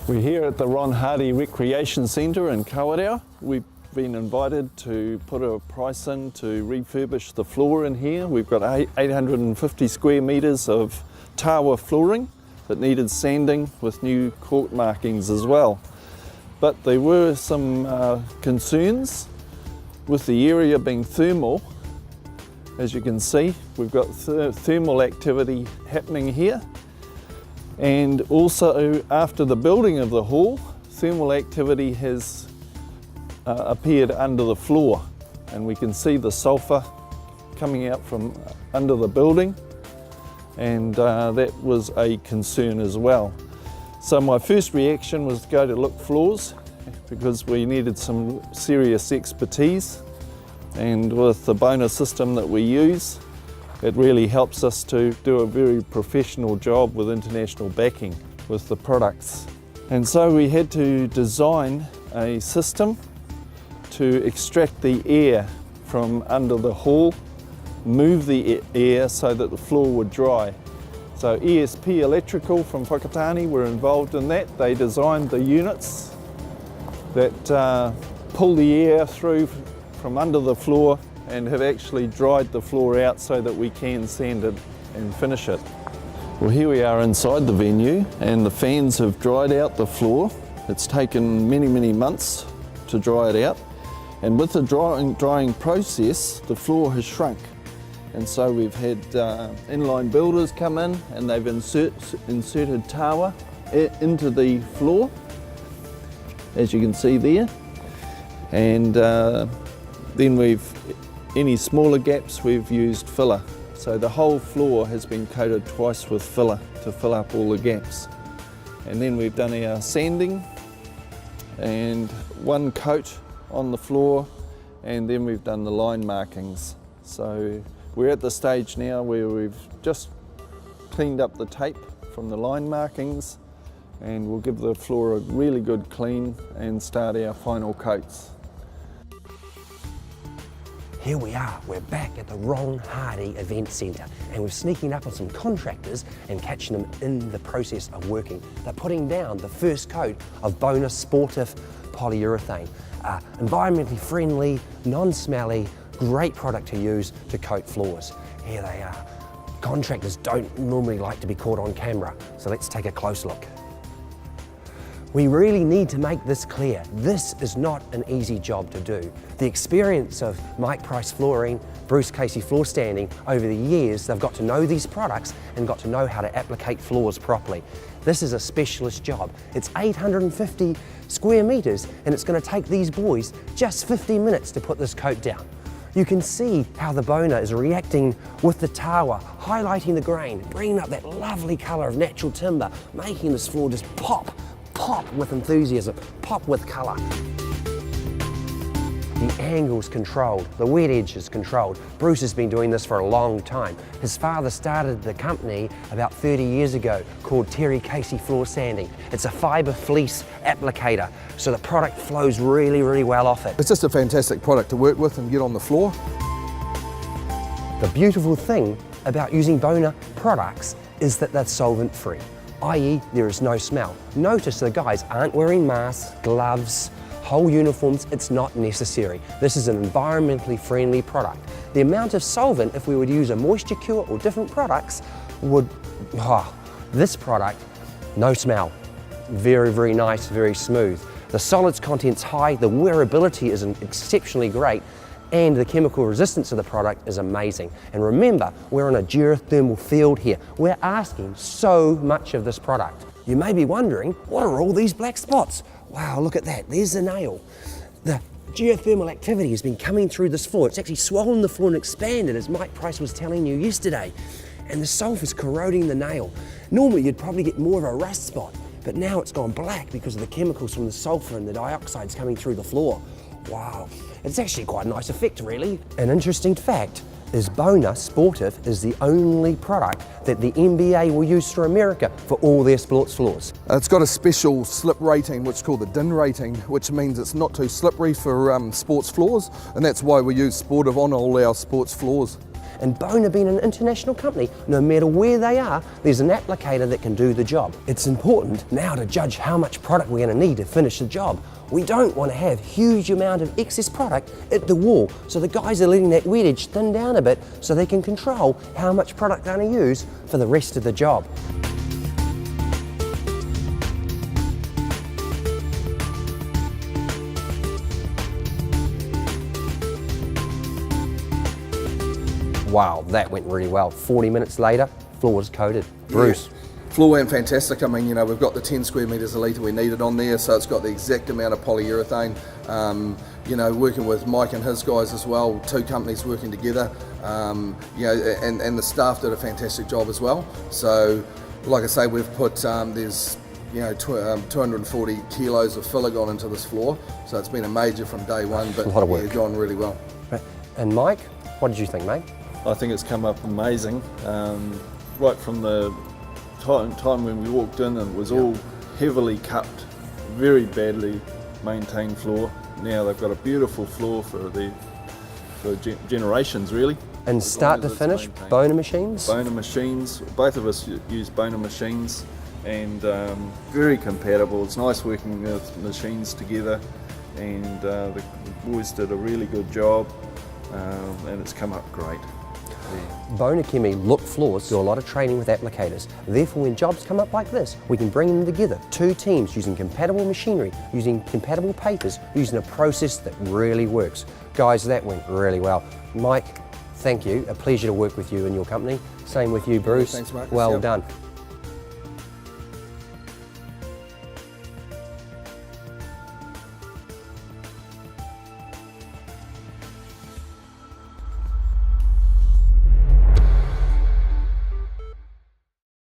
We're here at the Ron Hardy Recreation Centre in Kawerau. We've been invited to put a price in to refurbish the floor in here. We've got 850 square metres of tawa flooring that needed sanding with new cork markings as well. But there were some concerns with the area being thermal. As you can see, we've got thermal activity happening here. And also after the building of the hall, thermal activity has appeared under the floor, and we can see the sulphur coming out from under the building, and that was a concern as well. So my first reaction was to go to Look Floors, because we needed some serious expertise, and with the Bona system that we use, it really helps us to do a very professional job with international backing with the products. And so we had to design a system to extract the air from under the hall, move the air so that the floor would dry. So ESP Electrical from Whakatane were involved in that. They designed the units that pull the air through from under the floor and have actually dried the floor out so that we can sand it and finish it. Well, here we are inside the venue, and the fans have dried out the floor. It's taken many months to dry it out, and with the drying process, the floor has shrunk. And so we've had inline builders come in, and they've inserted tawa into the floor, as you can see there. And then any smaller gaps, we've used filler. So the whole floor has been coated twice with filler to fill up all the gaps. And then we've done our sanding and one coat on the floor, and then we've done the line markings. So we're at the stage now where we've just cleaned up the tape from the line markings, and we'll give the floor a really good clean and start our final coats. Here we are, we're back at the Ron Hardy Event Centre, and we're sneaking up on some contractors and catching them in the process of working. They're putting down the first coat of Bona Sportive polyurethane. Environmentally friendly, non-smelly, great product to use to coat floors. Here they are. Contractors don't normally like to be caught on camera, so let's take a close look. We really need to make this clear. This is not an easy job to do. The experience of Mike Price Flooring, Bruce Casey Floor Standing, over the years, they've got to know these products and got to know how to applicate floors properly. This is a specialist job. It's 850 square metres, and it's going to take these boys just 15 minutes to put this coat down. You can see how the Bona is reacting with the tawa, highlighting the grain, bringing up that lovely colour of natural timber, making this floor just pop with enthusiasm, pop with colour. The angle's controlled, the wet edge is controlled. Bruce has been doing this for a long time. His father started the company about 30 years ago called Terry Casey Floor Sanding. It's a fibre fleece applicator, so the product flows really well off it. It's just a fantastic product to work with and get on the floor. The beautiful thing about using Bona products is that they're solvent-free, i.e. there is no smell. Notice the guys aren't wearing masks, gloves, whole uniforms. It's not necessary. This is an environmentally friendly product. The amount of solvent, if we would use a moisture cure or different products, would, this product, no smell. Very nice, very smooth. The solids content's high, the wearability is exceptionally great, and the chemical resistance of the product is amazing. And remember, we're on a geothermal field here. We're asking so much of this product. You may be wondering, what are all these black spots? Wow, look at that, there's the nail. The geothermal activity has been coming through this floor. It's actually swollen the floor and expanded, as Mike Price was telling you yesterday. And the sulphur's corroding the nail. Normally you'd probably get more of a rust spot, but now it's gone black because of the chemicals from the sulphur and the dioxides coming through the floor. Wow, it's actually quite a nice effect, really. An interesting fact is Bona Sportive is the only product that the NBA will use through America for all their sports floors. It's got a special slip rating, which is called the DIN rating, which means it's not too slippery for sports floors, and that's why we use Sportive on all our sports floors. And Bona being an international company, no matter where they are, there's an applicator that can do the job. It's important now to judge how much product we're going to need to finish the job. We don't want to have huge amount of excess product at the wall, so the guys are letting that wet edge thin down a bit so they can control how much product they're going to use for the rest of the job. Wow, that went really well. 40 minutes later, floor was coated. Bruce. Yeah. Floor went fantastic. I mean, you know, we've got the 10 square metres a litre we needed on there, so it's got the exact amount of polyurethane. You know, working with Mike and his guys as well, 2 companies working together. You know, and the staff did a fantastic job as well. So, like I say, we've put, there's, you know, 240 kilos of filler gone into this floor. So it's been a major from day one, but a lot of work. Yeah, gone really well. And Mike, what did you think, mate? I think it's come up amazing. Right from the time when we walked in, and it was all heavily cupped, very badly maintained floor. Now they've got a beautiful floor for generations, really. And As start long to as it's finish, maintained. Bona machines? Bona machines, both of us use Bona machines, and very compatible. It's nice working with machines together, and the boys did a really good job, and it's come up great. Bona Chemi look floors do a lot of training with applicators. Therefore, when jobs come up like this, we can bring them together. 2 teams using compatible machinery, using compatible papers, using a process that really works. Guys, that went really well. Mike, thank you. A pleasure to work with you and your company. Same with you, Bruce. Thanks, Marcus. Well Yep. done.